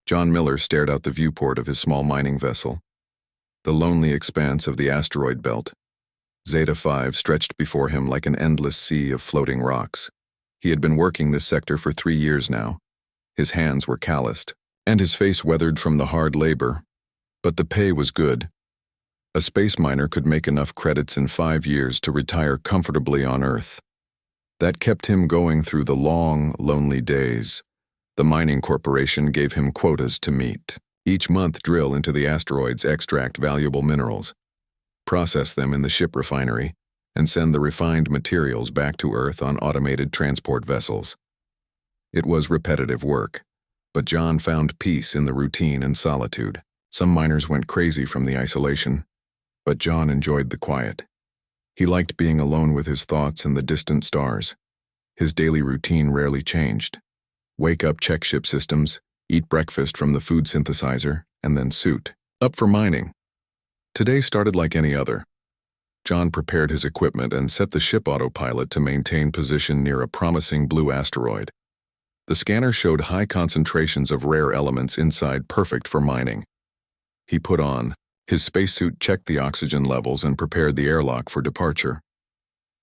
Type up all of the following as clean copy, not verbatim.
John Miller stared out the viewport of his small mining vessel. The lonely expanse of the asteroid belt. Zeta 5 stretched before him like an endless sea of floating rocks. He had been working this sector for 3 years now. His hands were calloused, and his face weathered from the hard labor. But the pay was good. A space miner could make enough credits in 5 years to retire comfortably on Earth. That kept him going through the long, lonely days. The mining corporation gave him quotas to meet. Each month drill into the asteroids, extract valuable minerals, process them in the ship refinery, and send the refined materials back to Earth on automated transport vessels. It was repetitive work, but John found peace in the routine and solitude. Some miners went crazy from the isolation, but John enjoyed the quiet. He liked being alone with his thoughts and the distant stars. His daily routine rarely changed. Wake up, check ship systems, eat breakfast from the food synthesizer, and then suit up for mining. Today started like any other. John prepared his equipment and set the ship autopilot to maintain position near a promising blue asteroid. The scanner showed high concentrations of rare elements inside, perfect for mining. He put on his spacesuit, checked the oxygen levels, and prepared the airlock for departure.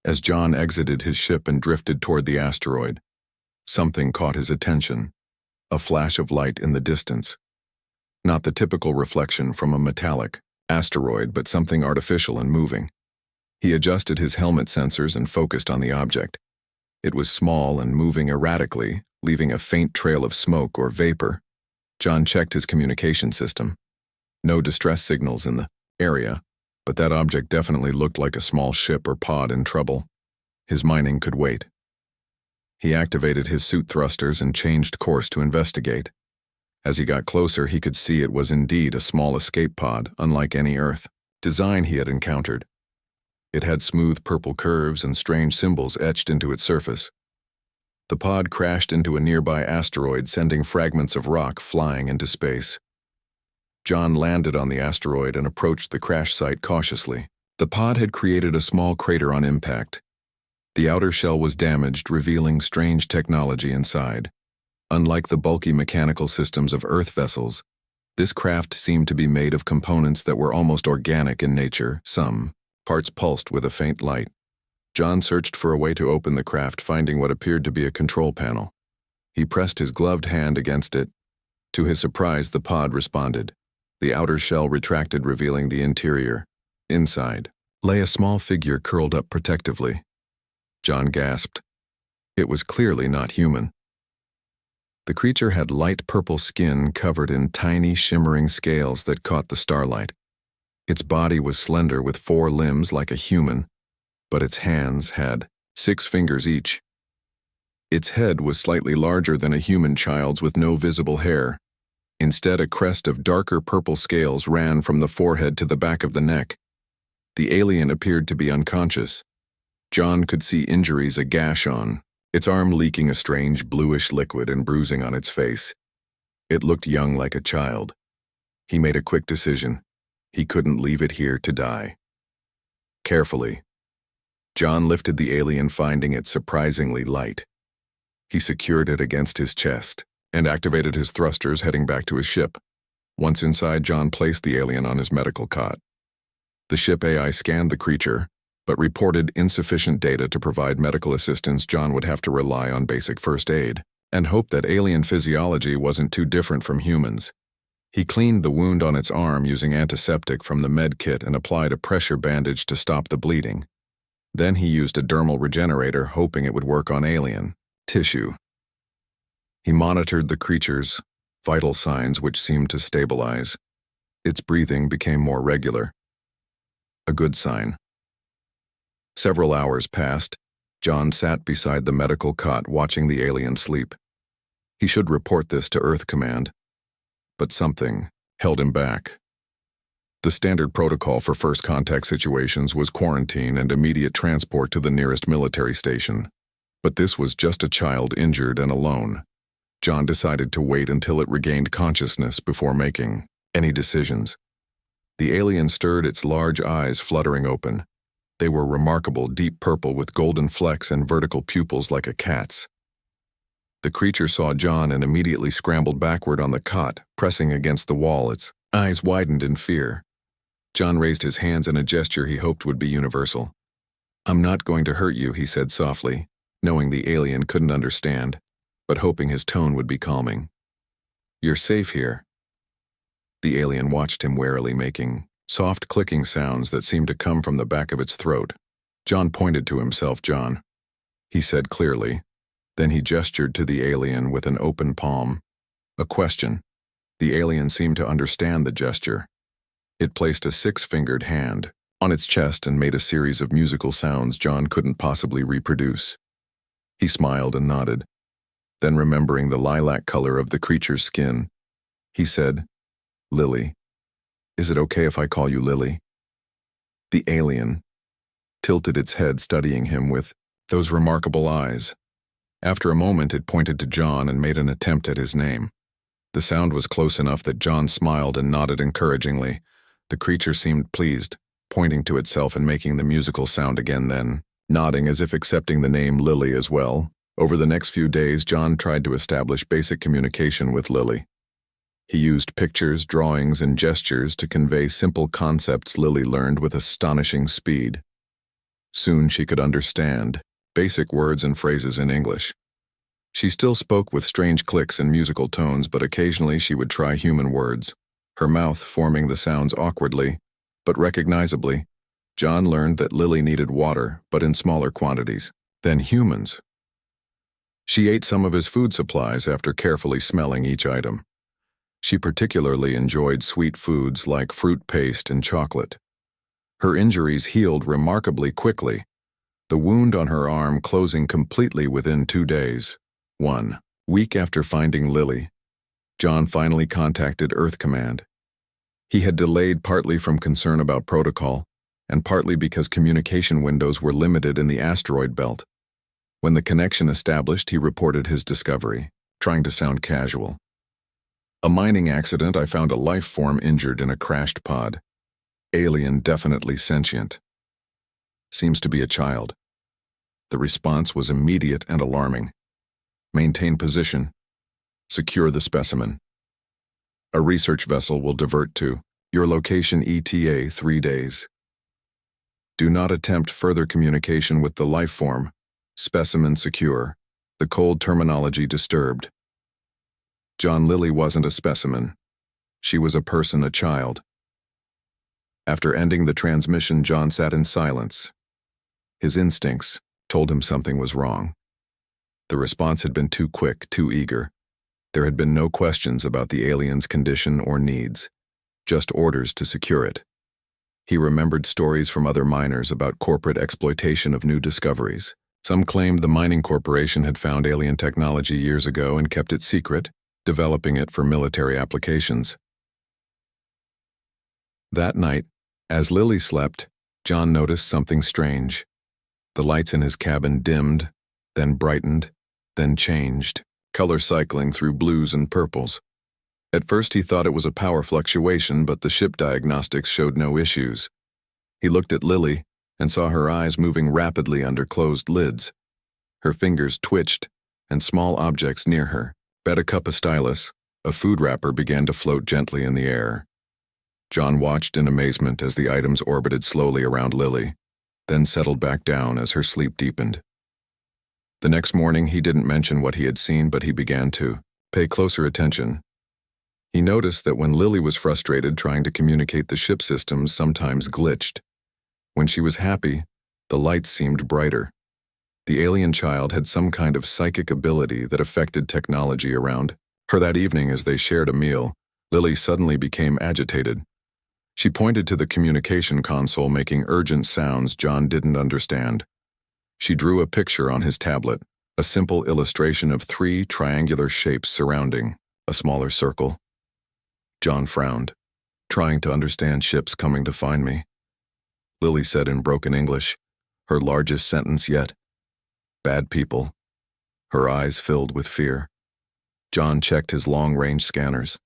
As John exited his ship and drifted toward the asteroid, something caught his attention. A flash of light in the distance. Not the typical reflection from a metallic asteroid, but something artificial and moving. He adjusted his helmet sensors and focused on the object. It was small and moving erratically, leaving a faint trail of smoke or vapor. John checked his communication system. No distress signals in the area, but that object definitely looked like a small ship or pod in trouble. His mining could wait. He activated his suit thrusters and changed course to investigate. As he got closer, he could see it was indeed a small escape pod, unlike any Earth design he had encountered. It had smooth purple curves and strange symbols etched into its surface. The pod crashed into a nearby asteroid, sending fragments of rock flying into space. John landed on the asteroid and approached the crash site cautiously. The pod had created a small crater on impact. The outer shell was damaged, revealing strange technology inside. Unlike the bulky mechanical systems of Earth vessels, this craft seemed to be made of components that were almost organic in nature. Some parts pulsed with a faint light. John searched for a way to open the craft, finding what appeared to be a control panel. He pressed his gloved hand against it. To his surprise, the pod responded. The outer shell retracted, revealing the interior. Inside lay a small figure curled up protectively. John gasped. It was clearly not human. The creature had light purple skin covered in tiny, shimmering scales that caught the starlight. Its body was slender with 4 limbs like a human, but its hands had 6 fingers each. Its head was slightly larger than a human child's with no visible hair. Instead, a crest of darker purple scales ran from the forehead to the back of the neck. The alien appeared to be unconscious. John could see injuries, a gash on its arm leaking a strange bluish liquid and bruising on its face. It looked young, like a child. He made a quick decision. He couldn't leave it here to die. Carefully, John lifted the alien, finding it surprisingly light. He secured it against his chest and activated his thrusters, heading back to his ship. Once inside, John placed the alien on his medical cot. The ship AI scanned the creature, but reported insufficient data to provide medical assistance. John would have to rely on basic first aid and hope that alien physiology wasn't too different from humans. He cleaned the wound on its arm using antiseptic from the med kit and applied a pressure bandage to stop the bleeding. Then he used a dermal regenerator, hoping it would work on alien tissue. He monitored the creature's vital signs, which seemed to stabilize. Its breathing became more regular. A good sign. Several hours passed. John sat beside the medical cot, watching the alien sleep. He should report this to Earth Command, but something held him back. The standard protocol for first contact situations was quarantine and immediate transport to the nearest military station. But this was just a child injured and alone. John decided to wait until it regained consciousness before making any decisions. The alien stirred, its large eyes fluttering open. They were remarkable, deep purple with golden flecks and vertical pupils like a cat's. The creature saw John and immediately scrambled backward on the cot, pressing against the wall, its eyes widened in fear. John raised his hands in a gesture he hoped would be universal. "I'm not going to hurt you," he said softly, knowing the alien couldn't understand, but hoping his tone would be calming. "You're safe here." The alien watched him warily, making soft clicking sounds that seemed to come from the back of its throat. John pointed to himself. "John," he said clearly. Then he gestured to the alien with an open palm. A question. The alien seemed to understand the gesture. It placed a 6-fingered hand on its chest and made a series of musical sounds John couldn't possibly reproduce. He smiled and nodded. Then, remembering the lilac color of the creature's skin, he said, "Lily. Is it okay if I call you Lily?" The alien tilted its head, studying him with those remarkable eyes. After a moment, it pointed to John and made an attempt at his name. The sound was close enough that John smiled and nodded encouragingly. The creature seemed pleased, pointing to itself and making the musical sound again, then nodding as if accepting the name Lily as well. Over the next few days, John tried to establish basic communication with Lily. He used pictures, drawings, and gestures to convey simple concepts Lily learned with astonishing speed. Soon she could understand basic words and phrases in English. She still spoke with strange clicks and musical tones, but occasionally she would try human words, her mouth forming the sounds awkwardly, but recognizably. John learned that Lily needed water, but in smaller quantities than humans. She ate some of his food supplies after carefully smelling each item. She particularly enjoyed sweet foods like fruit paste and chocolate. Her injuries healed remarkably quickly, the wound on her arm closing completely within 2 days. 1 week after finding Lily, John finally contacted Earth Command. He had delayed partly from concern about protocol, and partly because communication windows were limited in the asteroid belt. When the connection established, he reported his discovery, trying to sound casual. "A mining accident. I found a life form injured in a crashed pod. Alien, definitely sentient. Seems to be a child." The response was immediate and alarming. "Maintain position. Secure the specimen. A research vessel will divert to your location ETA 3 days. Do not attempt further communication with the life form. Specimen secure. The cold terminology disturbed." John, Lily wasn't a specimen. She was a person, a child. After ending the transmission, John sat in silence. His instincts told him something was wrong. The response had been too quick, too eager. There had been no questions about the alien's condition or needs, just orders to secure it. He remembered stories from other miners about corporate exploitation of new discoveries. Some claimed the mining corporation had found alien technology years ago and kept it secret, developing it for military applications. That night, as Lily slept, John noticed something strange. The lights in his cabin dimmed, then brightened, then changed, color cycling through blues and purples. At first he thought it was a power fluctuation, but the ship diagnostics showed no issues. He looked at Lily and saw her eyes moving rapidly under closed lids. Her fingers twitched, and small objects near her, a cup, a stylus, a food wrapper, began to float gently in the air. John watched in amazement as the items orbited slowly around Lily, then settled back down as her sleep deepened. The next morning he didn't mention what he had seen, but he began to pay closer attention. He noticed that when Lily was frustrated trying to communicate, the ship systems sometimes glitched. When she was happy, the lights seemed brighter. The alien child had some kind of psychic ability that affected technology around her. That evening, as they shared a meal, Lily suddenly became agitated. She pointed to the communication console, making urgent sounds John didn't understand. She drew a picture on his tablet, a simple illustration of 3 triangular shapes surrounding a smaller circle. John frowned, trying to understand. "Ships coming to find me," Lily said in broken English, her largest sentence yet. "Bad people." Her eyes filled with fear. John checked his long-range scanners.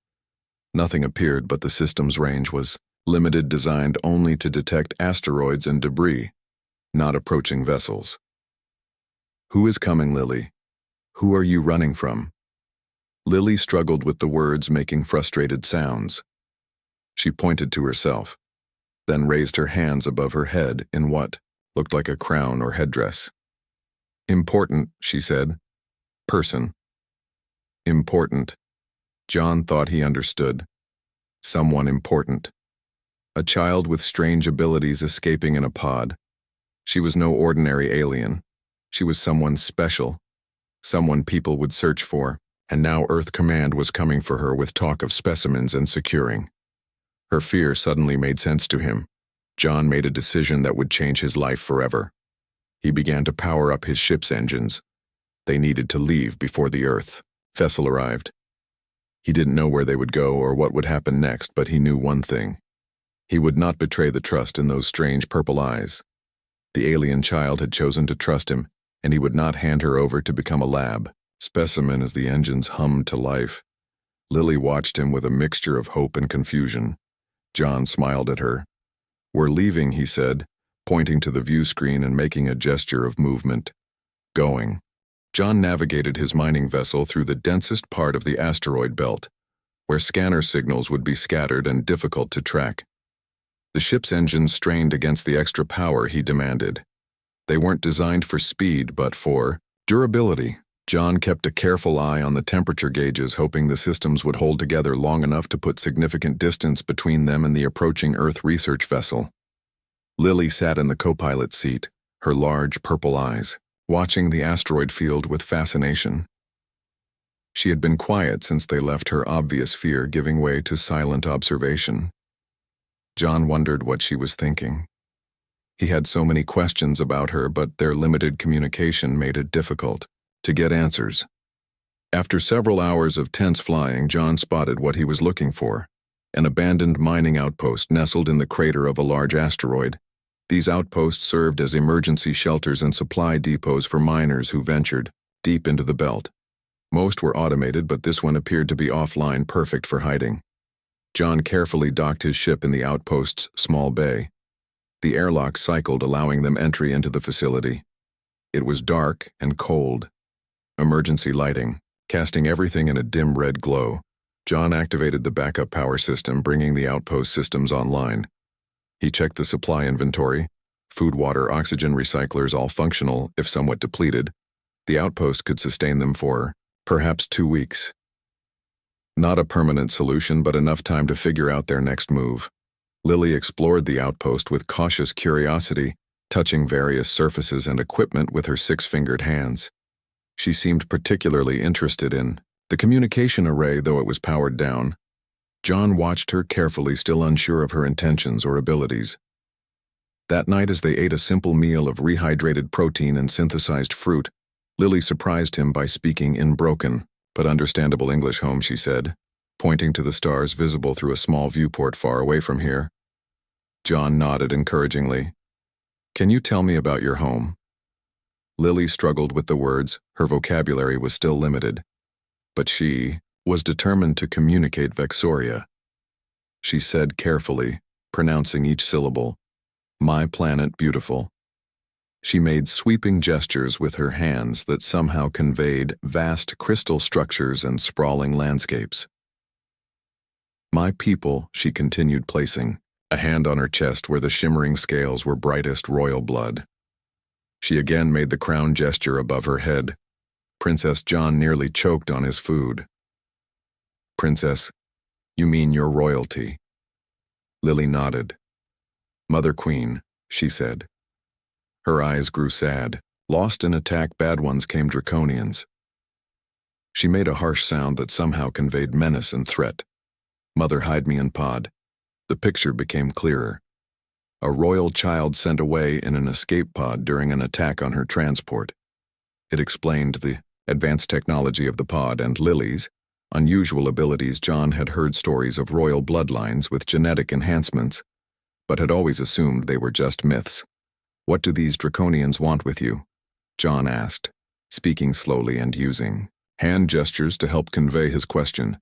Nothing appeared, but the system's range was limited, designed only to detect asteroids and debris, not approaching vessels. "Who is coming, Lily?" Who are you running from? Lily struggled with the words, making frustrated sounds. She pointed to herself, then raised her hands above her head in what looked like a crown or headdress. Important, she said. Person. Important. John thought he understood. Someone important. A child with strange abilities escaping in a pod. She was no ordinary alien. She was someone special. Someone people would search for, and now Earth Command was coming for her with talk of specimens and securing. Her fear suddenly made sense to him. John made a decision that would change his life forever. He began to power up his ship's engines. They needed to leave before the Earth vessel arrived. He didn't know where they would go or what would happen next, but he knew one thing. He would not betray the trust in those strange purple eyes. The alien child had chosen to trust him, and he would not hand her over to become a lab specimen as the engines hummed to life. Lily watched him with a mixture of hope and confusion. John smiled at her. "We're leaving," he said, pointing to the view screen and making a gesture of movement. Going. John navigated his mining vessel through the densest part of the asteroid belt, where scanner signals would be scattered and difficult to track. The ship's engines strained against the extra power he demanded. They weren't designed for speed, but for durability. John kept a careful eye on the temperature gauges, hoping the systems would hold together long enough to put significant distance between them and the approaching Earth research vessel. Lily sat in the co-pilot seat, her large purple eyes, watching the asteroid field with fascination. She had been quiet since they left, her obvious fear giving way to silent observation. John wondered what she was thinking. He had so many questions about her, but their limited communication made it difficult to get answers. After several hours of tense flying, John spotted what he was looking for: an abandoned mining outpost nestled in the crater of a large asteroid. These outposts served as emergency shelters and supply depots for miners who ventured deep into the belt. Most were automated, but this one appeared to be offline, perfect for hiding. John carefully docked his ship in the outpost's small bay. The airlock cycled, allowing them entry into the facility. It was dark and cold. Emergency lighting, casting everything in a dim red glow. John activated the backup power system, bringing the outpost systems online. He checked the supply inventory. Food, water, oxygen recyclers, all functional, if somewhat depleted. The outpost could sustain them for perhaps 2 weeks. Not a permanent solution, but enough time to figure out their next move. Lily explored the outpost with cautious curiosity, touching various surfaces and equipment with her 6-fingered hands. She seemed particularly interested in the communication array, though it was powered down. John watched her carefully, still unsure of her intentions or abilities. That night, as they ate a simple meal of rehydrated protein and synthesized fruit, Lily surprised him by speaking in broken but understandable English. "Home," she said, pointing to the stars visible through a small viewport far away from here. John nodded encouragingly. "Can you tell me about your home?" Lily struggled with the words. Her vocabulary was still limited, but she was determined to communicate Vexoria. She said carefully, pronouncing each syllable, "My planet beautiful." She made sweeping gestures with her hands that somehow conveyed vast crystal structures and sprawling landscapes. "My people," she continued, placing a hand on her chest where the shimmering scales were brightest royal blood. She again made the crown gesture above her head. Princess John nearly choked on his food. "Princess, you mean your royalty?" Lily nodded. "Mother Queen," she said. Her eyes grew sad. Lost in attack, bad ones came draconians. She made a harsh sound that somehow conveyed menace and threat. "Mother, hide me in pod." The picture became clearer. A royal child sent away in an escape pod during an attack on her transport. It explained the advanced technology of the pod and Lily's unusual abilities. John had heard stories of royal bloodlines with genetic enhancements, but had always assumed they were just myths. "What do these draconians want with you?" John asked, speaking slowly and using hand gestures to help convey his question.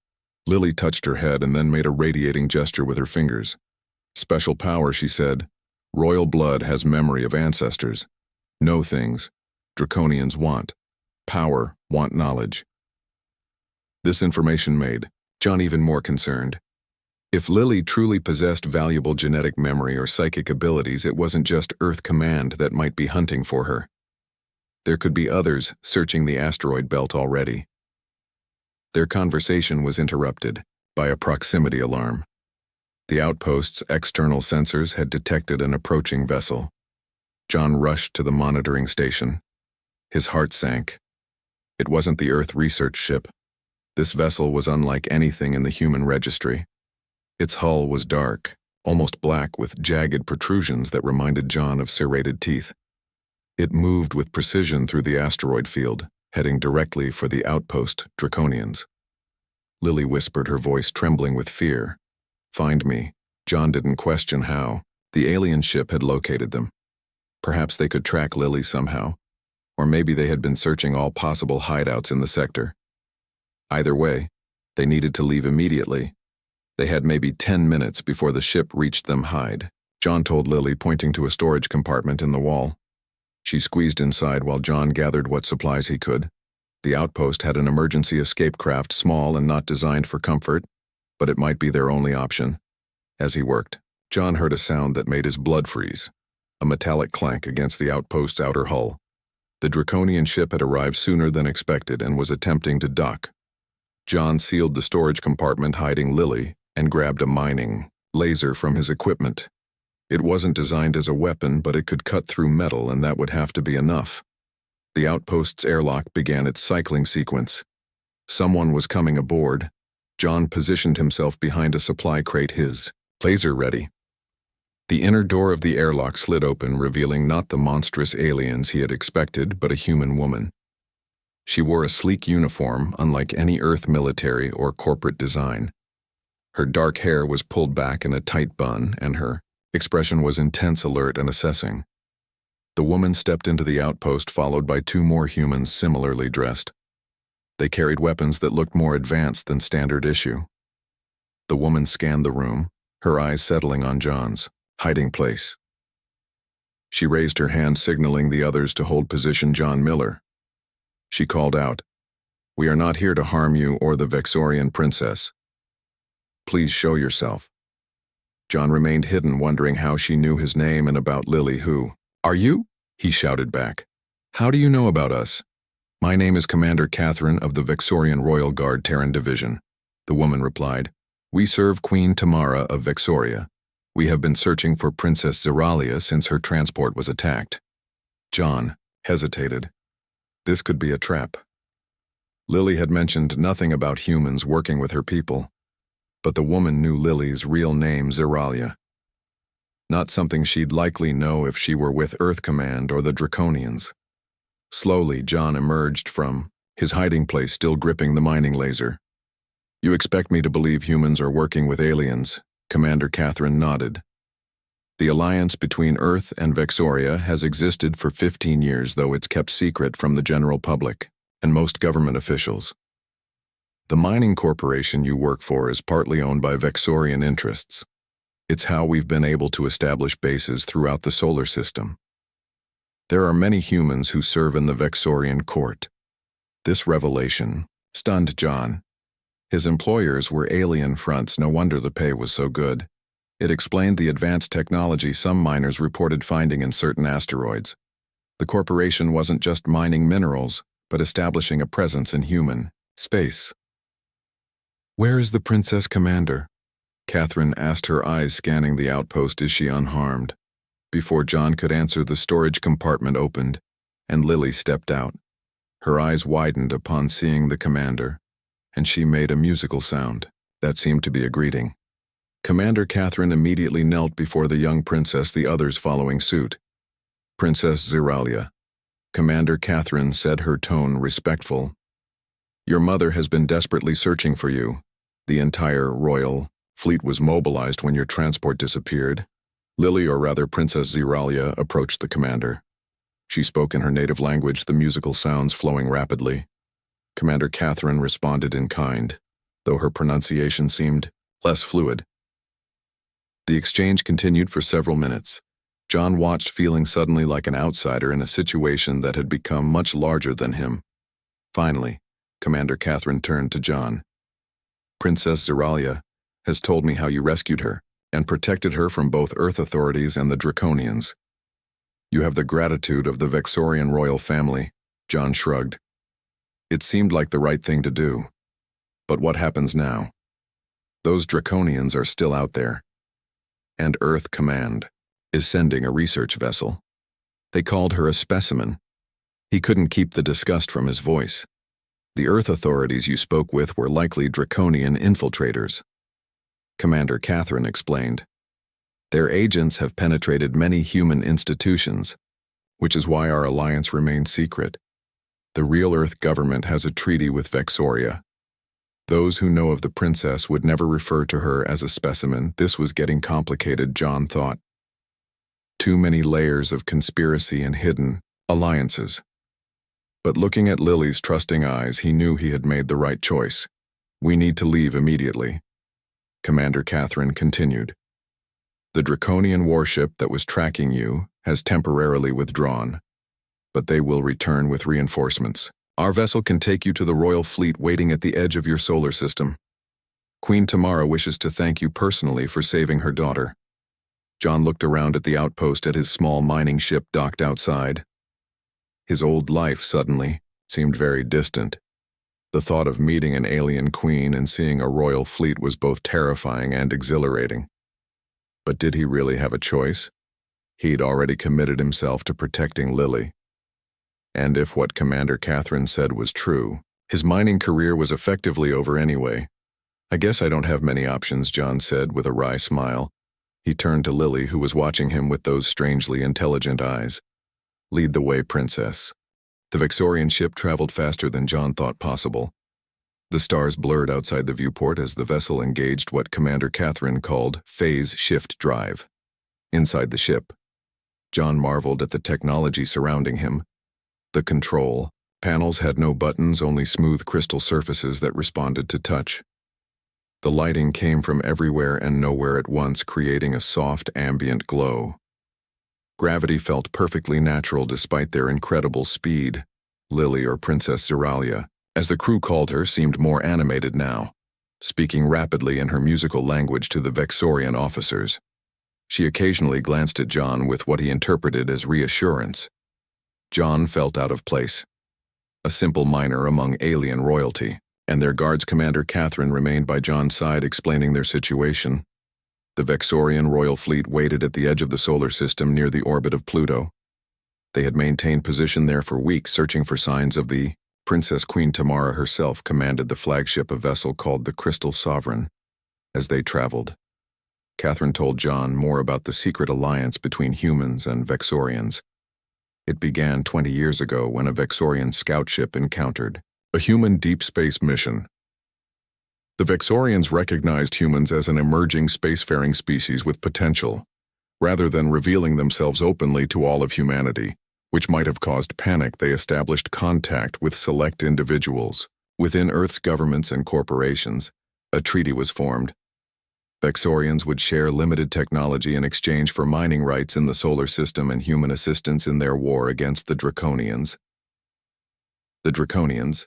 Lily touched her head and then made a radiating gesture with her fingers. "Special power," she said. "Royal blood has memory of ancestors. Know things draconians want. power, want knowledge. This information made John even more concerned. If Lily truly possessed valuable genetic memory or psychic abilities, it wasn't just Earth Command that might be hunting for her. There could be others searching the asteroid belt already. Their conversation was interrupted by a proximity alarm. The outpost's external sensors had detected an approaching vessel. John rushed to the monitoring station. His heart sank. It wasn't the Earth research ship. This vessel was unlike anything in the human registry. Its hull was dark, almost black, with jagged protrusions that reminded John of serrated teeth. It moved with precision through the asteroid field, heading directly for the outpost Draconians. Lily whispered, her voice trembling with fear. "Find me." John didn't question how. The alien ship had located them. Perhaps they could track Lily somehow, or maybe they had been searching all possible hideouts in the sector. Either way, they needed to leave immediately. They had maybe 10 minutes before the ship reached them hide. John told Lily, pointing to a storage compartment in the wall. She squeezed inside while John gathered what supplies he could. The outpost had an emergency escape craft, small and not designed for comfort, but it might be their only option. As he worked, John heard a sound that made his blood freeze, a metallic clank against the outpost's outer hull. The Draconian ship had arrived sooner than expected and was attempting to dock. John sealed the storage compartment hiding Lily and grabbed a mining laser from his equipment. It wasn't designed as a weapon, but it could cut through metal, and that would have to be enough. The outpost's airlock began its cycling sequence. Someone was coming aboard. John positioned himself behind a supply crate, his laser ready. The inner door of the airlock slid open, revealing not the monstrous aliens he had expected, but a human woman. She wore a sleek uniform, unlike any Earth military or corporate design. Her dark hair was pulled back in a tight bun, and her expression was intense, alert, and assessing. The woman stepped into the outpost, followed by two more humans similarly dressed. They carried weapons that looked more advanced than standard issue. The woman scanned the room, her eyes settling on John's hiding place. She raised her hand, signaling the others to hold position. "John Miller." She called out, "We are not here to harm you or the Vexorian princess. Please show yourself." John remained hidden, wondering how she knew his name and about Lily. "Who are you?" he shouted back. "How do you know about us?" "My name is Commander Catherine of the Vexorian Royal Guard Terran Division," the woman replied. "We serve Queen Tamara of Vexoria. We have been searching for Princess Zeralia since her transport was attacked." John hesitated. This could be a trap. Lily had mentioned nothing about humans working with her people, but the woman knew Lily's real name, Zeralia. Not something she'd likely know if she were with Earth Command or the Draconians. Slowly, John emerged from his hiding place, still gripping the mining laser. "You expect me to believe humans are working with aliens?" Commander Catherine nodded. "The alliance between Earth and Vexoria has existed for 15 years, though it's kept secret from the general public and most government officials. The mining corporation you work for is partly owned by Vexorian interests. It's how we've been able to establish bases throughout the solar system. There are many humans who serve in the Vexorian court." This revelation stunned John. His employers were alien fronts, no wonder the pay was so good. It explained the advanced technology some miners reported finding in certain asteroids. The corporation wasn't just mining minerals, but establishing a presence in human space. "Where is the Princess Commander?" Catherine asked, her eyes scanning the outpost. "Is she unharmed?" Before John could answer, the storage compartment opened, and Lily stepped out. Her eyes widened upon seeing the commander, and she made a musical sound that seemed to be a greeting. Commander Catherine immediately knelt before the young princess, the others following suit. "Princess Zeralia," Commander Catherine said, her tone respectful. "Your mother has been desperately searching for you. The entire royal fleet was mobilized when your transport disappeared." Lily, or rather Princess Zeralia, approached the commander. She spoke in her native language, the musical sounds flowing rapidly. Commander Catherine responded in kind, though her pronunciation seemed less fluid. The exchange continued for several minutes. John watched, feeling suddenly like an outsider in a situation that had become much larger than him. Finally, Commander Catherine turned to John. Princess Zeralia has told me how you rescued her and protected her from both Earth authorities and the Draconians. You have the gratitude of the Vexorian royal family, John shrugged. It seemed like the right thing to do. But what happens now? Those Draconians are still out there. And Earth Command is sending a research vessel. They called her a specimen. He couldn't keep the disgust from his voice. The Earth authorities you spoke with were likely Draconian infiltrators. Commander Catherine explained. Their agents have penetrated many human institutions, which is why our alliance remains secret. The real Earth government has a treaty with Vexoria. Those who know of the princess would never refer to her as a specimen. This was getting complicated, John thought. Too many layers of conspiracy and hidden alliances. But looking at Lily's trusting eyes, he knew he had made the right choice. We need to leave immediately. Commander Catherine continued. The Draconian warship that was tracking you has temporarily withdrawn, but they will return with reinforcements. Our vessel can take you to the royal fleet waiting at the edge of your solar system. Queen Tamara wishes to thank you personally for saving her daughter. John looked around at the outpost at his small mining ship docked outside. His old life suddenly seemed very distant. The thought of meeting an alien queen and seeing a royal fleet was both terrifying and exhilarating. But did he really have a choice? He'd already committed himself to protecting Lily. And if what Commander Catherine said was true, his mining career was effectively over anyway. I guess I don't have many options, John said with a wry smile. He turned to Lily, who was watching him with those strangely intelligent eyes. Lead the way, Princess. The Vexorian ship traveled faster than John thought possible. The stars blurred outside the viewport as the vessel engaged what Commander Catherine called phase shift drive. Inside the ship, John marveled at the technology surrounding him. The control panels had no buttons, only smooth crystal surfaces that responded to touch. The lighting came from everywhere and nowhere at once, creating a soft, ambient glow. Gravity felt perfectly natural despite their incredible speed. Lily, or Princess Zeralia, as the crew called her, seemed more animated now, speaking rapidly in her musical language to the Vexorian officers. She occasionally glanced at John with what he interpreted as reassurance. John felt out of place. A simple miner among alien royalty, and their guards. Commander Catherine remained by John's side, explaining their situation. The Vexorian royal fleet waited at the edge of the solar system near the orbit of Pluto. They had maintained position there for weeks, searching for signs of the Princess. Queen Tamara herself commanded the flagship, a vessel called the Crystal Sovereign. As they traveled, Catherine told John more about the secret alliance between humans and Vexorians. It began 20 years ago when a Vexorian scout ship encountered a human deep space mission. The Vexorians recognized humans as an emerging spacefaring species with potential, rather than revealing themselves openly to all of humanity, which might have caused panic. They established contact with select individuals. Within Earth's governments and corporations, a treaty was formed. Vexorians would share limited technology in exchange for mining rights in the solar system and human assistance in their war against the Draconians. The Draconians,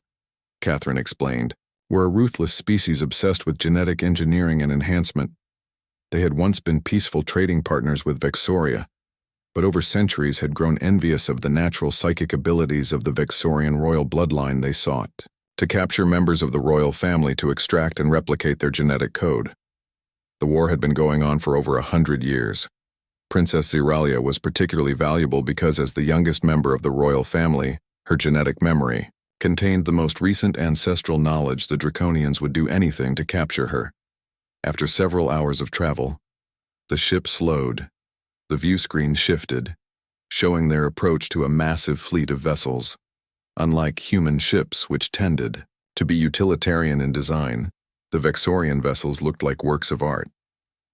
Catherine explained, were a ruthless species obsessed with genetic engineering and enhancement. They had once been peaceful trading partners with Vexoria, but over centuries had grown envious of the natural psychic abilities of the Vexorian royal bloodline. They sought to capture members of the royal family to extract and replicate their genetic code. The war had been going on for over 100 years. Princess Zeralia was particularly valuable because, as the youngest member of the royal family, her genetic memory contained the most recent ancestral knowledge. The Draconians would do anything to capture her. After several hours of travel, the ship slowed. The view screen shifted, showing their approach to a massive fleet of vessels. Unlike human ships, which tended to be utilitarian in design, the Vexorian vessels looked like works of art.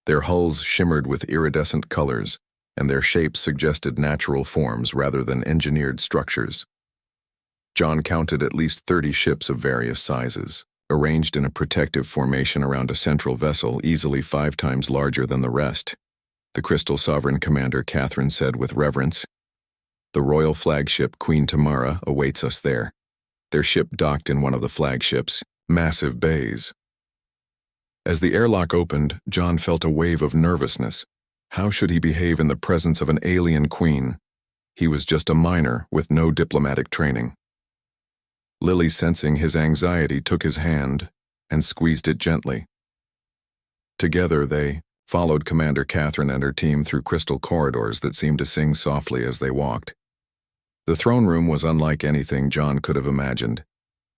Their hulls shimmered with iridescent colors, and their shapes suggested natural forms rather than engineered structures. John counted at least 30 ships of various sizes, arranged in a protective formation around a central vessel easily 5 times larger than the rest. The Crystal Sovereign, Commander Catherine said with reverence. The royal flagship Queen Tamara awaits us there. Their ship docked in one of the flagships, massive bays. As the airlock opened, John felt a wave of nervousness. How should he behave in the presence of an alien queen? He was just a miner with no diplomatic training. Lily, sensing his anxiety, took his hand and squeezed it gently. Together they followed Commander Catherine and her team through crystal corridors that seemed to sing softly as they walked. The throne room was unlike anything John could have imagined.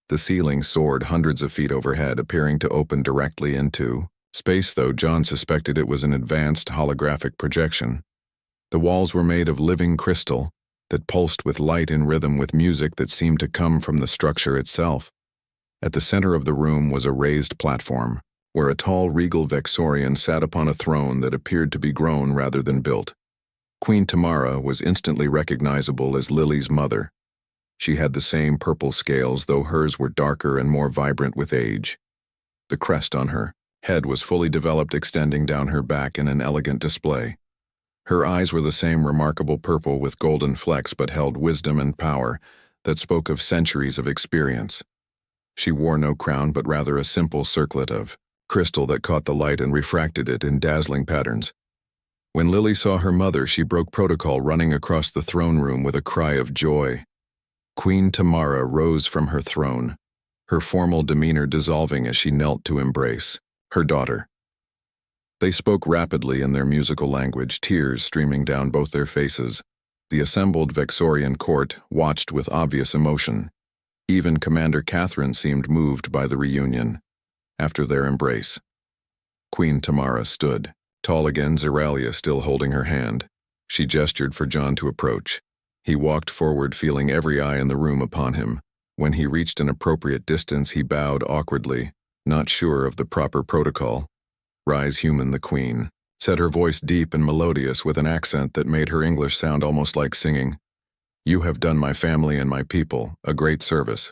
The ceiling soared hundreds of feet overhead, appearing to open directly into space, though John suspected it was an advanced holographic projection. The walls were made of living crystal that pulsed with light in rhythm with music that seemed to come from the structure itself. At the center of the room was a raised platform, where a tall regal Vexorian sat upon a throne that appeared to be grown rather than built. Queen Tamara was instantly recognizable as Lily's mother. She had the same purple scales, though hers were darker and more vibrant with age. The crest on her head was fully developed, extending down her back in an elegant display. Her eyes were the same remarkable purple with golden flecks, but held wisdom and power that spoke of centuries of experience. She wore no crown, but rather a simple circlet of crystal that caught the light and refracted it in dazzling patterns. When Lily saw her mother, she broke protocol, running across the throne room with a cry of joy. Queen Tamara rose from her throne, her formal demeanor dissolving as she knelt to embrace her daughter. They spoke rapidly in their musical language, tears streaming down both their faces. The assembled Vexorian court watched with obvious emotion. Even Commander Catherine seemed moved by the reunion. After their embrace, Queen Tamara stood, tall again, Zeralia still holding her hand. She gestured for John to approach. He walked forward, feeling every eye in the room upon him. When he reached an appropriate distance, he bowed awkwardly, not sure of the proper protocol. "Rise, human," the queen said, her voice deep and melodious with an accent that made her English sound almost like singing. "You have done my family and my people a great service."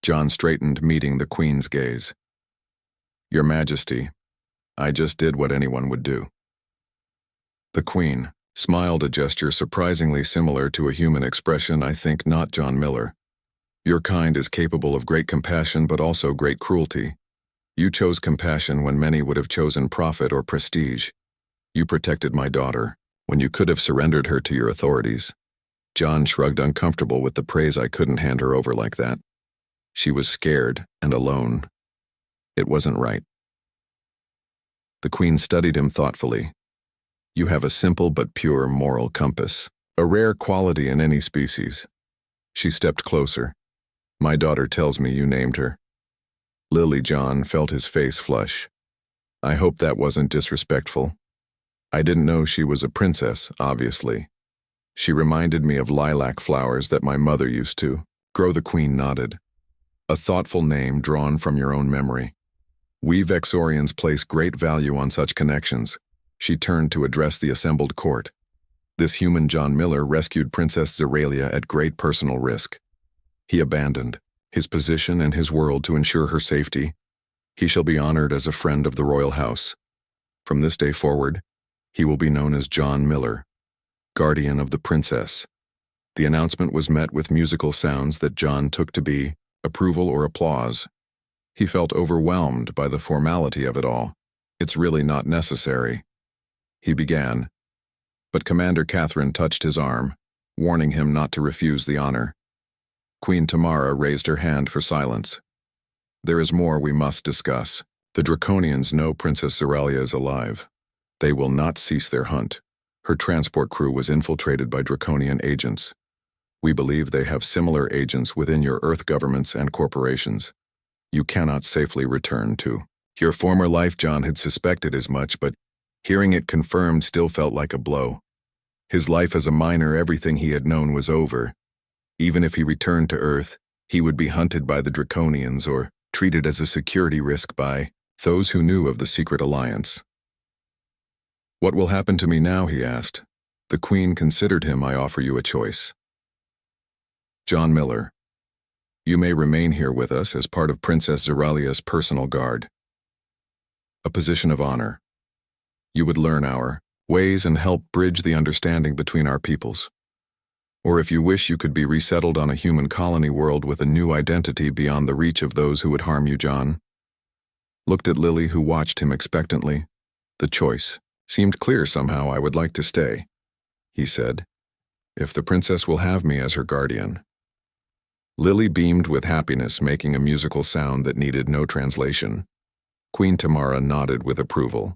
John straightened, meeting the queen's gaze. "Your Majesty, I just did what anyone would do." The queen smiled, a gesture surprisingly similar to a human expression. "I think not, John Miller. Your kind is capable of great compassion, but also great cruelty. You chose compassion when many would have chosen profit or prestige. You protected my daughter when you could have surrendered her to your authorities." John shrugged, uncomfortable with the praise. "I couldn't hand her over like that. She was scared and alone. It wasn't right." The queen studied him thoughtfully. "You have a simple but pure moral compass, a rare quality in any species." She stepped closer. "My daughter tells me you named her." Lily. John felt his face flush. "I hope that wasn't disrespectful. I didn't know she was a princess, obviously. She reminded me of lilac flowers that my mother used to grow." The queen nodded. "A thoughtful name drawn from your own memory. We Vexorians place great value on such connections." She turned to address the assembled court. "This human, John Miller, rescued Princess Zeralia at great personal risk. He abandoned his position and his world to ensure her safety. He shall be honored as a friend of the royal house. From this day forward, he will be known as John Miller, guardian of the princess." The announcement was met with musical sounds that John took to be approval or applause. He felt overwhelmed by the formality of it all. "It's really not necessary," he began, but Commander Catherine touched his arm, warning him not to refuse the honor. Queen Tamara raised her hand for silence. "There is more we must discuss. The Draconians know Princess Zeralia is alive. They will not cease their hunt. Her transport crew was infiltrated by Draconian agents. We believe they have similar agents within your Earth governments and corporations. You cannot safely return to your former life." John had suspected as much, but hearing it confirmed still felt like a blow. His life as a miner, everything he had known, was over. Even if he returned to Earth, he would be hunted by the Draconians or treated as a security risk by those who knew of the secret alliance. "What will happen to me now?" he asked. The queen considered him. "I offer you a choice. John Miller, you may remain here with us as part of Princess Zeralia's personal guard. A position of honor. You would learn our ways and help bridge the understanding between our peoples. Or if you wish you could be resettled on a human colony world with a new identity beyond the reach of those who would harm you, John looked at Lily, who watched him expectantly. The choice seemed clear somehow. I would like to stay, he said, if the princess will have me as her guardian. Lily beamed with happiness, making a musical sound that needed no translation. Queen Tamara nodded with approval.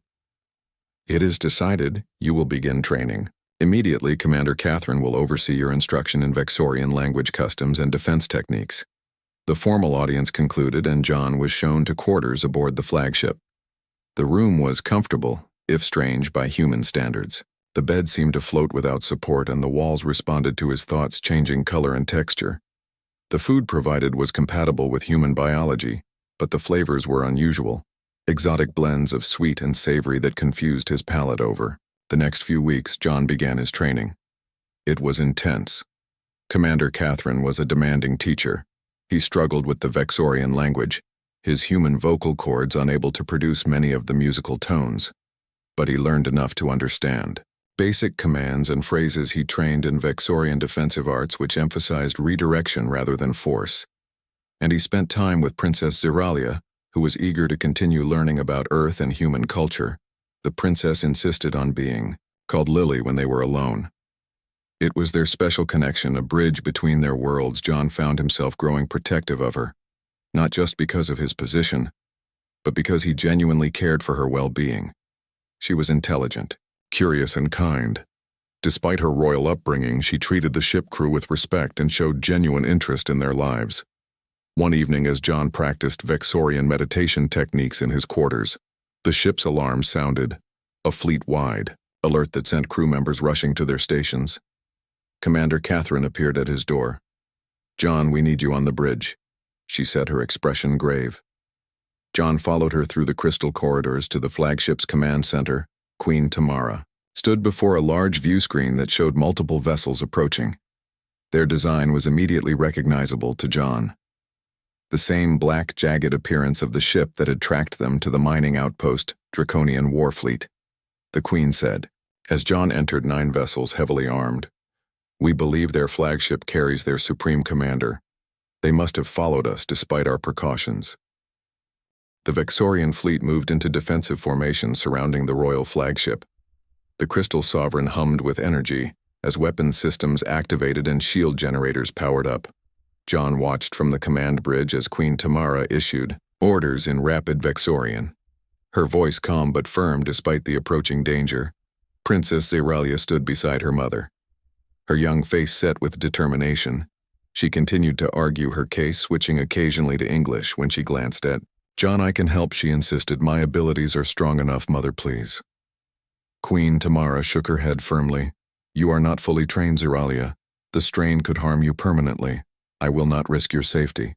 It is decided. You will begin training. Immediately, Commander Catherine will oversee your instruction in Vexorian language customs and defense techniques. The formal audience concluded, and John was shown to quarters aboard the flagship. The room was comfortable, if strange by human standards. The bed seemed to float without support, and the walls responded to his thoughts, changing color and texture. The food provided was compatible with human biology, but the flavors were unusual, exotic blends of sweet and savory that confused his palate. Over the next few weeks, John began his training. It was intense. Commander Catherine was a demanding teacher. He struggled with the Vexorian language, his human vocal cords unable to produce many of the musical tones. But he learned enough to understand. Basic commands and phrases he trained in Vexorian defensive arts, which emphasized redirection rather than force. And he spent time with Princess Zeralia, who was eager to continue learning about Earth and human culture. The princess insisted on being called Lily when they were alone. It was their special connection, a bridge between their worlds. John found himself growing protective of her, not just because of his position, but because he genuinely cared for her well-being. She was intelligent, curious, and kind. Despite her royal upbringing, she treated the ship crew with respect and showed genuine interest in their lives. One evening, as John practiced Vexorian meditation techniques in his quarters, the ship's alarm sounded, a fleet-wide alert that sent crew members rushing to their stations. Commander Catherine appeared at his door. "John, we need you on the bridge," she said, her expression grave. John followed her through the crystal corridors to the flagship's command center. Queen Tamara stood before a large view screen that showed multiple vessels approaching. Their design was immediately recognizable to John. The same black, jagged appearance of the ship that had tracked them to the mining outpost, Draconian War Fleet. The Queen said, as John entered 9 vessels heavily armed. "We believe their flagship carries their supreme commander. They must have followed us despite our precautions." The Vexorian fleet moved into defensive formation surrounding the royal flagship. The Crystal Sovereign hummed with energy as weapon systems activated and shield generators powered up. John watched from the command bridge as Queen Tamara issued orders in rapid Vexorian. Her voice calm but firm despite the approaching danger. Princess Zeralia stood beside her mother, her young face set with determination. She continued to argue her case, switching occasionally to English when she glanced at John. "I can help," she insisted. "My abilities are strong enough, mother, please." Queen Tamara shook her head firmly. "You are not fully trained, Zeralia. The strain could harm you permanently. I will not risk your safety."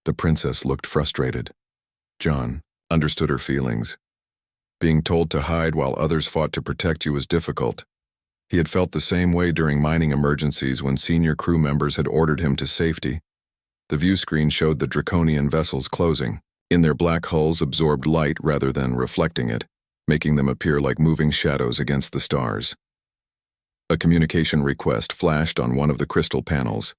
The princess looked frustrated. John understood her feelings. Being told to hide while others fought to protect you was difficult. He had felt the same way during mining emergencies when senior crew members had ordered him to safety. The view screen showed the Draconian vessels closing. In their black hulls absorbed light rather than reflecting it, making them appear like moving shadows against the stars. A communication request flashed on one of the crystal panels.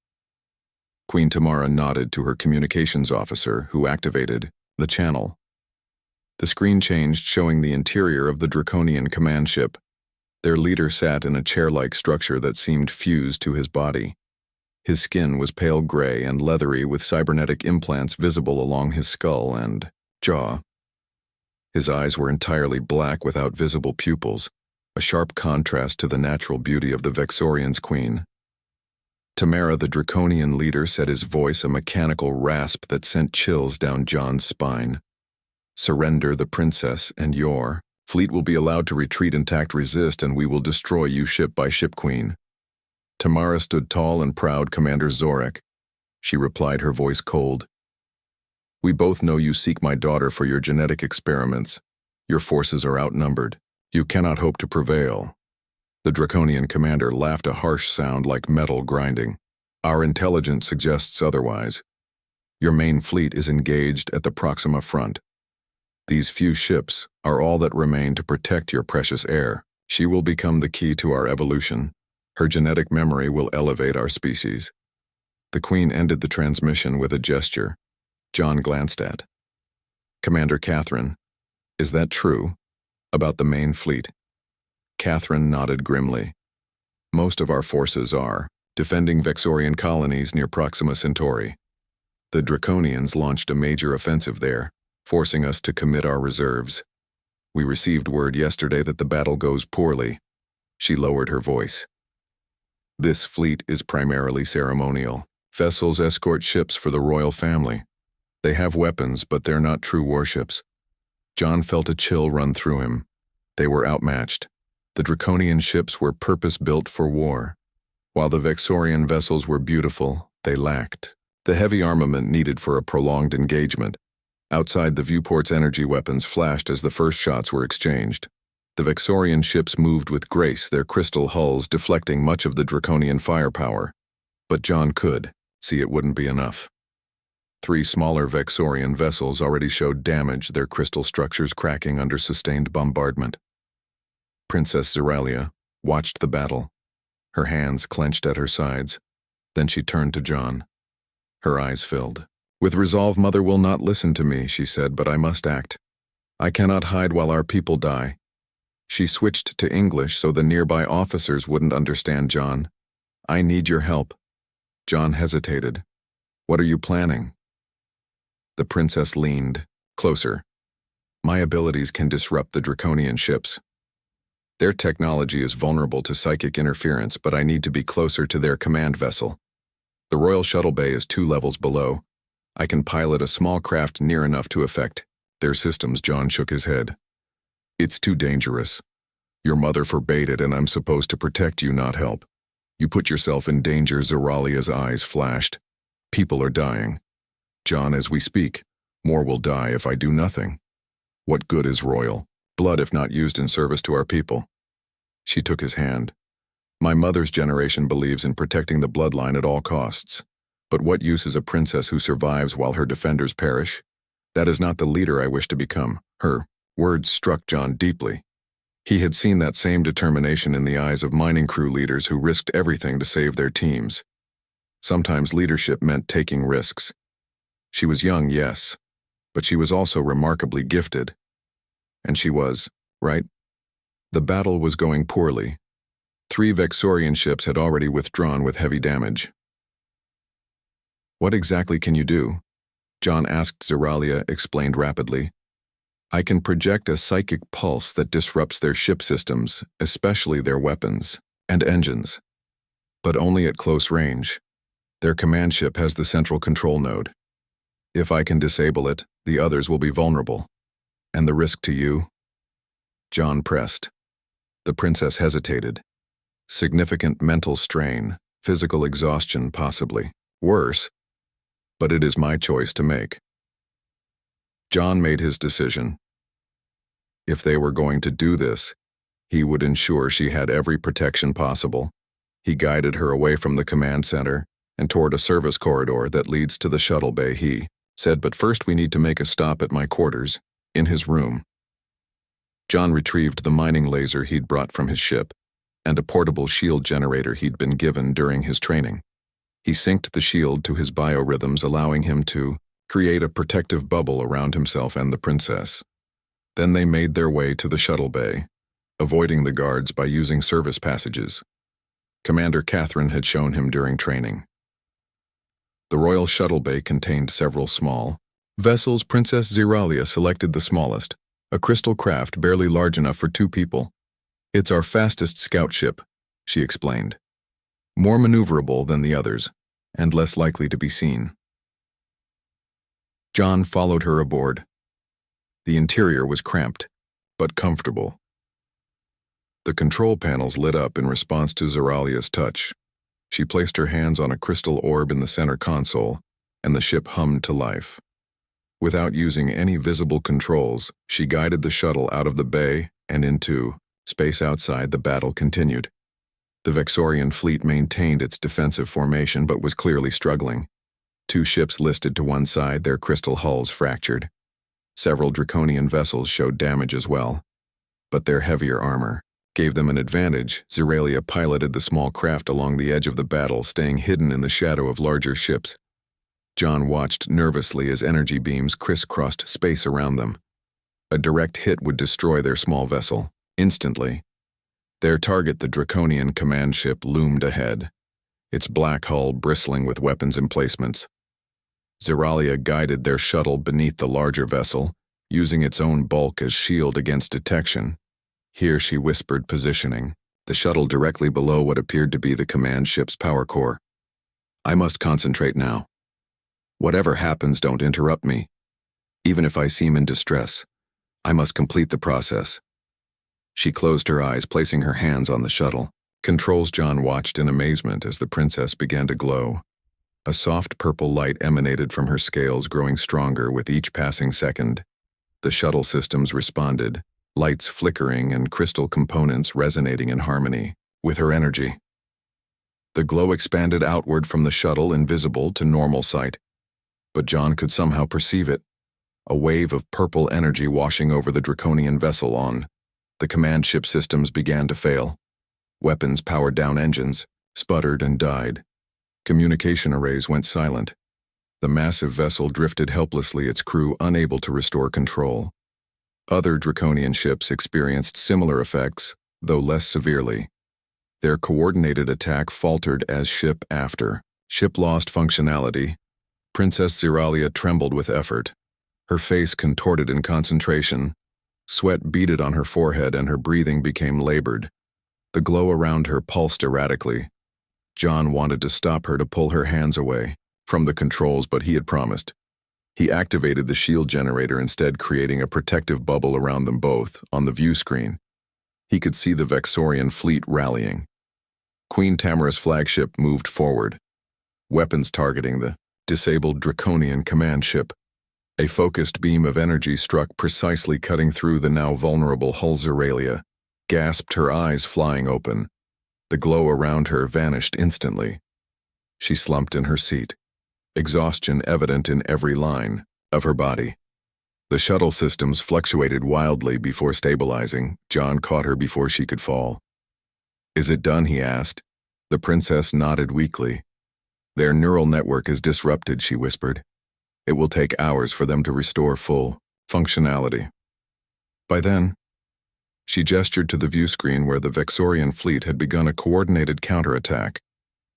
Queen Tamara nodded to her communications officer, who activated the channel. The screen changed, showing the interior of the Draconian command ship. Their leader sat in a chair-like structure that seemed fused to his body. His skin was pale gray and leathery, with cybernetic implants visible along his skull and jaw. His eyes were entirely black without visible pupils, a sharp contrast to the natural beauty of the Vexorian's queen. Tamara, the Draconian leader, said, his voice a mechanical rasp that sent chills down John's spine. "Surrender the princess, and your fleet will be allowed to retreat intact. Resist, and we will destroy you ship by ship, Queen." Tamara stood tall and proud. "Commander Zorak," she replied, her voice cold. "We both know you seek my daughter for your genetic experiments. Your forces are outnumbered. You cannot hope to prevail." The Draconian commander laughed, a harsh sound like metal grinding. "Our intelligence suggests otherwise. Your main fleet is engaged at the Proxima front. These few ships are all that remain to protect your precious heir. She will become the key to our evolution. Her genetic memory will elevate our species. The Queen ended the transmission with a gesture. John glanced at. Commander Catherine, is that true? About the main fleet? Catherine nodded grimly. Most of our forces are defending Vexorian colonies near Proxima Centauri. The Draconians launched a major offensive there, forcing us to commit our reserves. We received word yesterday that the battle goes poorly. She lowered her voice. This fleet is primarily ceremonial. Vessels escort ships for the royal family. They have weapons, but they're not true warships. John felt a chill run through him. They were outmatched. The Draconian ships were purpose-built for war. While the Vexorian vessels were beautiful, they lacked the heavy armament needed for a prolonged engagement. Outside the viewport's energy weapons flashed as the first shots were exchanged. The Vexorian ships moved with grace, their crystal hulls deflecting much of the Draconian firepower. But John could see it wouldn't be enough. 3 smaller Vexorian vessels already showed damage, their crystal structures cracking under sustained bombardment. Princess Zeralia watched the battle, her hands clenched at her sides. Then she turned to John. Her eyes filled. With resolve, Mother will not listen to me, she said, but I must act. I cannot hide while our people die. She switched to English so the nearby officers wouldn't understand John. I need your help. John hesitated. What are you planning? The princess leaned closer. My abilities can disrupt the Draconian ships. Their technology is vulnerable to psychic interference, but I need to be closer to their command vessel. The Royal Shuttle Bay is 2 levels below. I can pilot a small craft near enough to affect their systems. John shook his head. It's too dangerous. Your mother forbade it, and I'm supposed to protect you, not help. You put yourself in danger. Zeralia's eyes flashed. People are dying. John, as we speak, more will die if I do nothing. What good is royal blood if not used in service to our people? She took his hand. My mother's generation believes in protecting the bloodline at all costs. But what use is a princess who survives while her defenders perish? That is not the leader I wish to become. Her words struck John deeply. He had seen that same determination in the eyes of mining crew leaders who risked everything to save their teams. Sometimes leadership meant taking risks. She was young, yes, but she was also remarkably gifted. And she was, right? The battle was going poorly. 3 Vexorian ships had already withdrawn with heavy damage. What exactly can you do? John asked. Zeralia explained rapidly. I can project a psychic pulse that disrupts their ship systems, especially their weapons and engines, but only at close range. Their command ship has the central control node. If I can disable it, the others will be vulnerable. And the risk to you? John pressed. The princess hesitated. Significant mental strain, physical exhaustion possibly. Worse. But it is my choice to make. John made his decision. If they were going to do this, he would ensure she had every protection possible. He guided her away from the command center and toward a service corridor that leads to the shuttle bay. He said, but first we need to make a stop at my quarters, in his room. John retrieved the mining laser he'd brought from his ship and a portable shield generator he'd been given during his training. He synced the shield to his biorhythms, allowing him to create a protective bubble around himself and the princess. Then they made their way to the shuttle bay, avoiding the guards by using service passages. Commander Catherine had shown him during training. The Royal Shuttle Bay contained several small vessels. Princess Zeralia selected the smallest, a crystal craft barely large enough for 2 people. It's our fastest scout ship, she explained. More maneuverable than the others, and less likely to be seen. John followed her aboard. The interior was cramped, but comfortable. The control panels lit up in response to Zeralia's touch. She placed her hands on a crystal orb in the center console, and the ship hummed to life. Without using any visible controls, she guided the shuttle out of the bay and into space outside. The battle continued. The Vexorian fleet maintained its defensive formation but was clearly struggling. 2 ships listed to one side, their crystal hulls fractured. Several Draconian vessels showed damage as well, but their heavier armor gave them an advantage. Zeralia piloted the small craft along the edge of the battle, staying hidden in the shadow of larger ships. John watched nervously as energy beams crisscrossed space around them. A direct hit would destroy their small vessel, instantly. Their target, the Draconian command ship, loomed ahead, its black hull bristling with weapons emplacements. Zeralia guided their shuttle beneath the larger vessel, using its own bulk as shield against detection. Here she whispered, positioning the shuttle directly below what appeared to be the command ship's power core. "I must concentrate now. Whatever happens, don't interrupt me. Even if I seem in distress, I must complete the process." She closed her eyes, placing her hands on the shuttle. Controls. John watched in amazement as the princess began to glow. A soft purple light emanated from her scales, growing stronger with each passing second. The shuttle systems responded, lights flickering and crystal components resonating in harmony with her energy. The glow expanded outward from the shuttle, invisible to normal sight. But John could somehow perceive it, a wave of purple energy washing over the Draconian vessel. The command ship systems began to fail. Weapons powered down engines, sputtered and died. Communication arrays went silent. The massive vessel drifted helplessly, its crew unable to restore control. Other Draconian ships experienced similar effects, though less severely. Their coordinated attack faltered as ship after ship lost functionality. Princess Zeralia trembled with effort. Her face contorted in concentration. Sweat beaded on her forehead and her breathing became labored. The glow around her pulsed erratically. John wanted to stop her, to pull her hands away from the controls, but he had promised. He activated the shield generator instead, creating a protective bubble around them both. On the view screen, he could see the Vexorian fleet rallying. Queen Tamara's flagship moved forward, weapons targeting the disabled Draconian command ship. A focused beam of energy struck precisely, cutting through the now vulnerable hull. Zeralia gasped, her eyes flying open. The glow around her vanished instantly. She slumped in her seat, exhaustion evident in every line of her body. The shuttle systems fluctuated wildly before stabilizing. John caught her before she could fall. "Is it done?" he asked. The princess nodded weakly. "Their neural network is disrupted," she whispered. "It will take hours for them to restore full functionality." By then, she gestured to the view screen where the Vexorian fleet had begun a coordinated counterattack.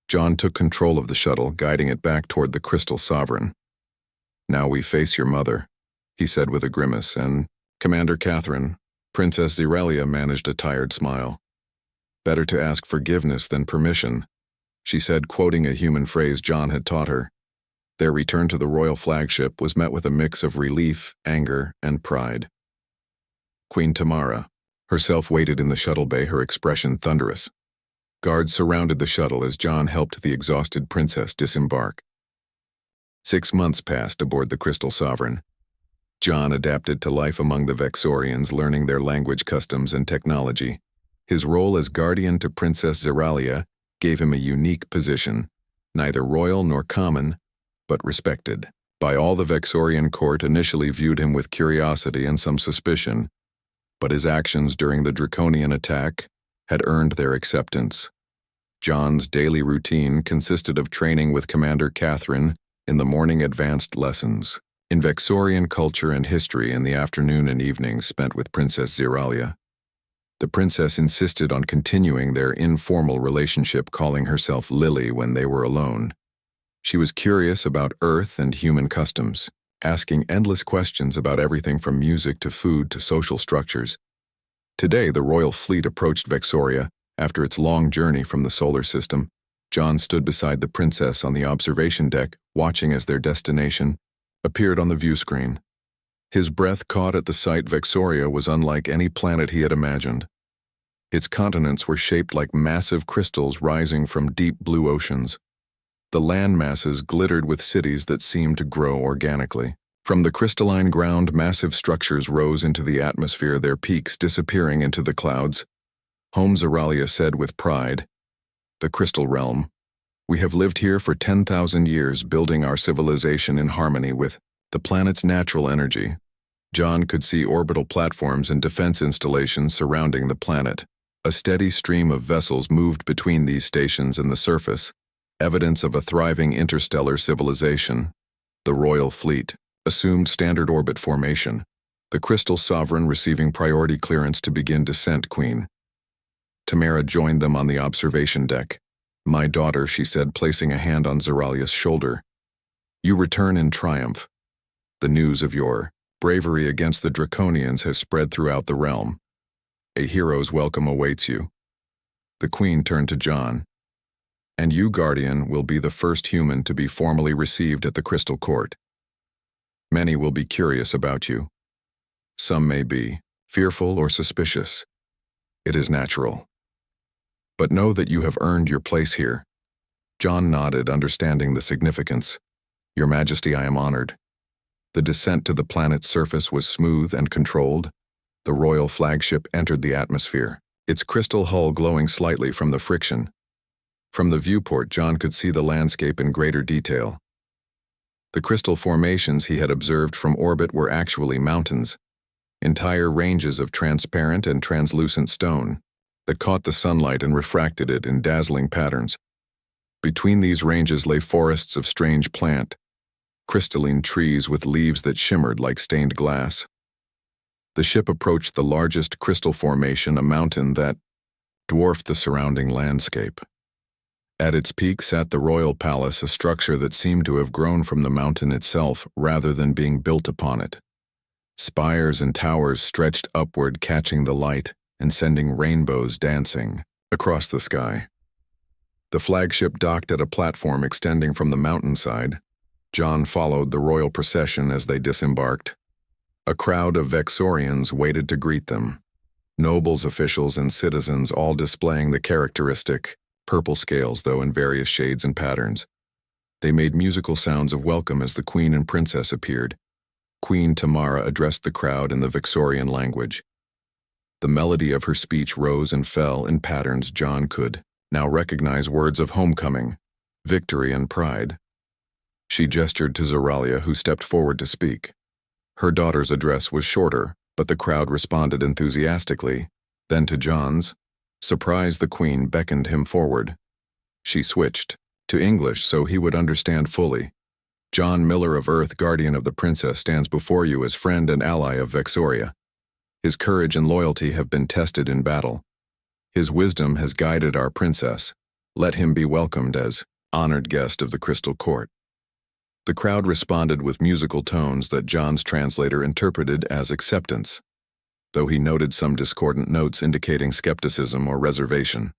John took control of the shuttle, guiding it back toward the Crystal Sovereign. "Now we face your mother," he said with a grimace, and Commander Catherine, Princess Zeralia managed a tired smile. "Better to ask forgiveness than permission," she said, quoting a human phrase John had taught her. Their return to the royal flagship was met with a mix of relief, anger, and pride. Queen Tamara herself waited in the shuttle bay, her expression thunderous. Guards surrounded the shuttle as John helped the exhausted princess disembark. 6 months passed aboard the Crystal Sovereign. John adapted to life among the Vexorians, learning their language, customs, and technology. His role as guardian to Princess Zeralia gave him a unique position, neither royal nor common, but respected. By all, the Vexorian court initially viewed him with curiosity and some suspicion, but his actions during the Draconian attack had earned their acceptance. John's daily routine consisted of training with Commander Catherine in the morning, advanced lessons in Vexorian culture and history in the afternoon, and evenings spent with Princess Zeralia. The princess insisted on continuing their informal relationship, calling herself Lily when they were alone. She was curious about Earth and human customs, asking endless questions about everything from music to food to social structures. Today, the royal fleet approached Vexoria after its long journey from the solar system. John stood beside the princess on the observation deck, watching as their destination appeared on the view screen. His breath caught at the sight. Vexoria was unlike any planet he had imagined. Its continents were shaped like massive crystals rising from deep blue oceans. The land masses glittered with cities that seemed to grow organically. From the crystalline ground, massive structures rose into the atmosphere, their peaks disappearing into the clouds. Home, Zeralia said with pride. "The Crystal Realm. We have lived here for 10,000 years, building our civilization in harmony with the planet's natural energy." John could see orbital platforms and defense installations surrounding the planet. A steady stream of vessels moved between these stations and the surface, evidence of a thriving interstellar civilization. The Royal Fleet assumed standard orbit formation, the Crystal Sovereign receiving priority clearance to begin descent. Queen Tamara joined them on the observation deck. "My daughter," she said, placing a hand on Zoralia's shoulder. "You return in triumph. The news of your bravery against the Draconians has spread throughout the realm. A hero's welcome awaits you." The Queen turned to John. "And you, Guardian, will be the first human to be formally received at the Crystal Court. Many will be curious about you. Some may be fearful or suspicious. It is natural. But know that you have earned your place here." John nodded, understanding the significance. "Your Majesty, I am honored." The descent to the planet's surface was smooth and controlled. The royal flagship entered the atmosphere, its crystal hull glowing slightly from the friction. From the viewport, John could see the landscape in greater detail. The crystal formations he had observed from orbit were actually mountains, entire ranges of transparent and translucent stone that caught the sunlight and refracted it in dazzling patterns. Between these ranges lay forests of strange plant, crystalline trees with leaves that shimmered like stained glass. The ship approached the largest crystal formation, a mountain that dwarfed the surrounding landscape. At its peak sat the royal palace, a structure that seemed to have grown from the mountain itself rather than being built upon it. Spires and towers stretched upward, catching the light and sending rainbows dancing across the sky. The flagship docked at a platform extending from the mountainside. John followed the royal procession as they disembarked. A crowd of Vexorians waited to greet them. Nobles, officials, and citizens, all displaying the characteristic purple scales, though in various shades and patterns. They made musical sounds of welcome as the Queen and Princess appeared. Queen Tamara addressed the crowd in the Vexorian language. The melody of her speech rose and fell in patterns John could now recognize words of homecoming, victory, and pride. She gestured to Zoralia, who stepped forward to speak. Her daughter's address was shorter, but the crowd responded enthusiastically. Then to John's. Surprised, the Queen beckoned him forward. She switched to English so he would understand fully. "John Miller of Earth, guardian of the Princess, stands before you as friend and ally of Vexoria. His courage and loyalty have been tested in battle. His wisdom has guided our princess. Let him be welcomed as honored guest of the Crystal Court." The crowd responded with musical tones that John's translator interpreted as acceptance, though he noted some discordant notes indicating skepticism or reservation.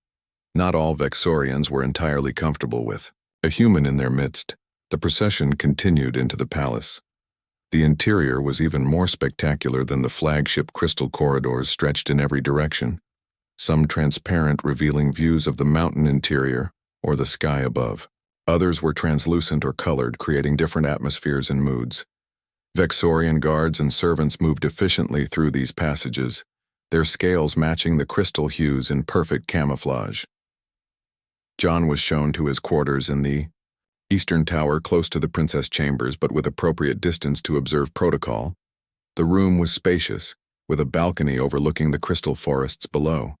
Not all Vexorians were entirely comfortable with a human in their midst. The procession continued into the palace. The interior was even more spectacular than the flagship. Crystal corridors stretched in every direction, some transparent, revealing views of the mountain interior or the sky above. Others were translucent or colored, creating different atmospheres and moods. Vexorian guards and servants moved efficiently through these passages, their scales matching the crystal hues in perfect camouflage. John was shown to his quarters in the eastern tower, close to the princess chambers, but with appropriate distance to observe protocol. The room was spacious, with a balcony overlooking the crystal forests below.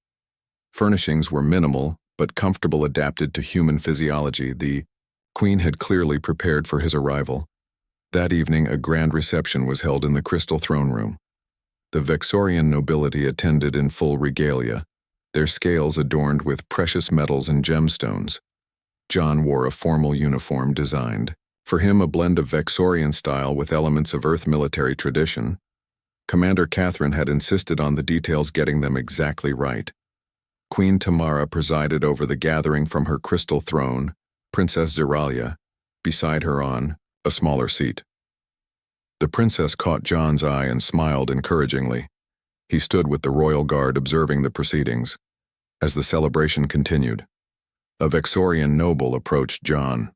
Furnishings were minimal, but comfortable, adapted to human physiology. The Queen had clearly prepared for his arrival. That evening, a grand reception was held in the crystal throne room. The Vexorian nobility attended in full regalia, their scales adorned with precious metals and gemstones. John wore a formal uniform designed for him, a blend of Vexorian style with elements of Earth military tradition. Commander Catherine had insisted on the details, getting them exactly right. Queen Tamara presided over the gathering from her crystal throne, Princess Zoralia, beside her on a smaller seat. The princess caught John's eye and smiled encouragingly. He stood with the royal guard observing the proceedings. As the celebration continued, a Vexorian noble approached John.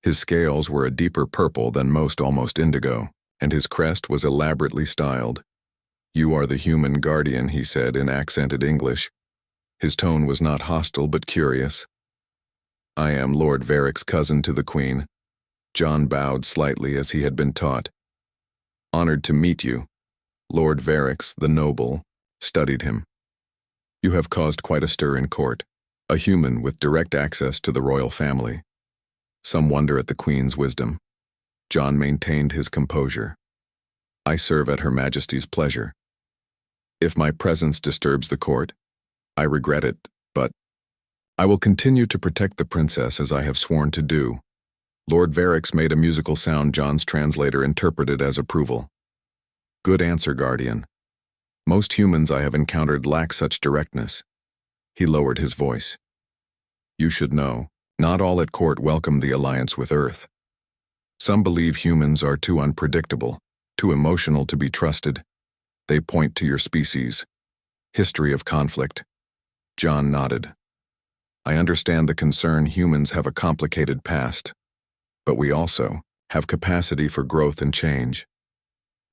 His scales were a deeper purple than most, almost indigo, and his crest was elaborately styled. "You are the human guardian," he said in accented English. His tone was not hostile but curious. "I am Lord Varric's cousin to the Queen." John bowed slightly as he had been taught. "Honored to meet you." Lord Varric's, the noble, studied him. You have caused quite a stir in court, a human with direct access to the royal family. Some wonder at the Queen's wisdom. John maintained his composure. I serve at Her Majesty's pleasure. If my presence disturbs the court, I regret it, but I will continue to protect the princess as I have sworn to do. Lord Varix made a musical sound John's translator interpreted as approval. Good answer, Guardian. Most humans I have encountered lack such directness. He lowered his voice. You should know, not all at court welcome the alliance with Earth. Some believe humans are too unpredictable, too emotional to be trusted. They point to your species. History of conflict. John nodded. I understand the concern. Humans have a complicated past, but we also have capacity for growth and change.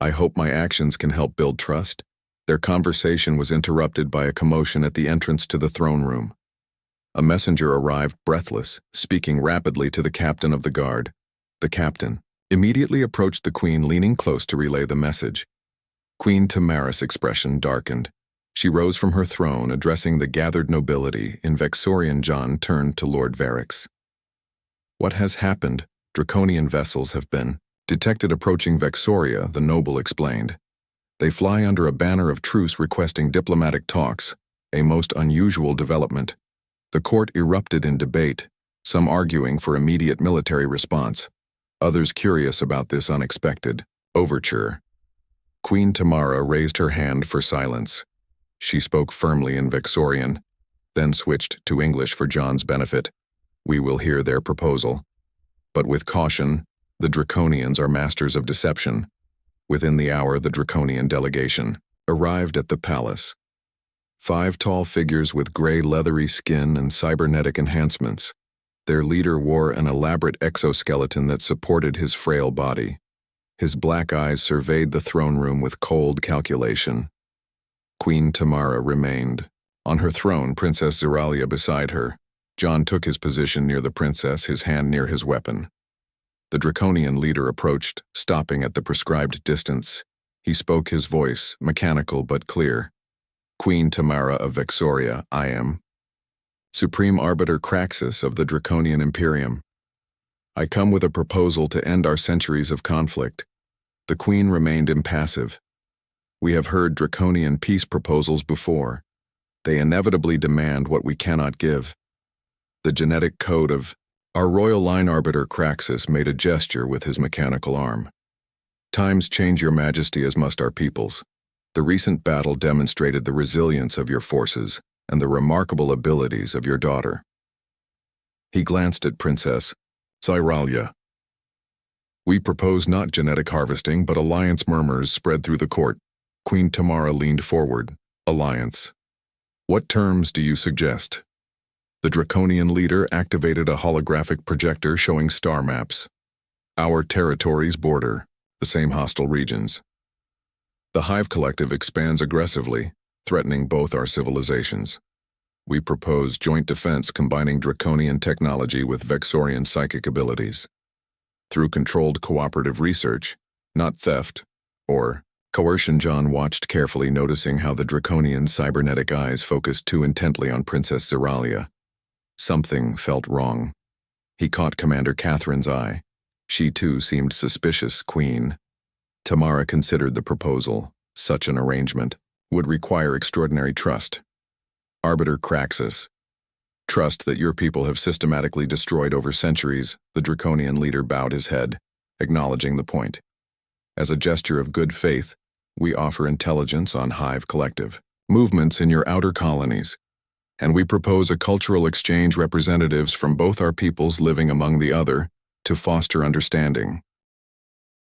I hope my actions can help build trust. Their conversation was interrupted by a commotion at the entrance to the throne room. A messenger arrived breathless, speaking rapidly to the captain of the guard. The captain immediately approached the Queen, leaning close to relay the message. Queen Tamara's expression darkened. She rose from her throne, addressing the gathered nobility. In Vexorian, John turned to Lord Varix. What has happened? Draconian vessels have been detected approaching Vexoria, the noble explained. They fly under a banner of truce requesting diplomatic talks, a most unusual development. The court erupted in debate, some arguing for immediate military response, others curious about this unexpected overture. Queen Tamara raised her hand for silence. She spoke firmly in Vexorian, then switched to English for John's benefit. We will hear their proposal. But with caution, the Draconians are masters of deception. Within the hour, the Draconian delegation arrived at the palace. 5 tall figures with gray leathery skin and cybernetic enhancements. Their leader wore an elaborate exoskeleton that supported his frail body. His black eyes surveyed the throne room with cold calculation. Queen Tamara remained. On her throne, Princess Zeralia beside her. John took his position near the princess, his hand near his weapon. The Draconian leader approached, stopping at the prescribed distance. He spoke, his voice mechanical but clear. Queen Tamara of Vexoria, I am Supreme Arbiter Craxus of the Draconian Imperium. I come with a proposal to end our centuries of conflict. The Queen remained impassive. We have heard Draconian peace proposals before. They inevitably demand what we cannot give. The genetic code of our royal line arbiter Craxus made a gesture with his mechanical arm. Times change, Your Majesty, as must our peoples. The recent battle demonstrated the resilience of your forces and the remarkable abilities of your daughter. He glanced at Princess Zeralia. We propose not genetic harvesting, but alliance. Murmurs spread through the court. Queen Tamara leaned forward. Alliance. What terms do you suggest? The Draconian leader activated a holographic projector showing star maps. Our territories border the same hostile regions. The Hive Collective expands aggressively, threatening both our civilizations. We propose joint defense combining Draconian technology with Vexorian psychic abilities. Through controlled cooperative research, not theft or coercion. John watched carefully, noticing how the Draconian cybernetic eyes focused too intently on Princess Zeralia. Something felt wrong. He caught Commander Catherine's eye. She too seemed suspicious. Queen Tamara considered the proposal. Such an arrangement would require extraordinary trust. Arbiter Craxus. Trust that your people have systematically destroyed over centuries. The Draconian leader bowed his head, acknowledging the point. As a gesture of good faith, we offer intelligence on Hive Collective movements in your outer colonies, and we propose a cultural exchange, representatives from both our peoples living among the other, to foster understanding.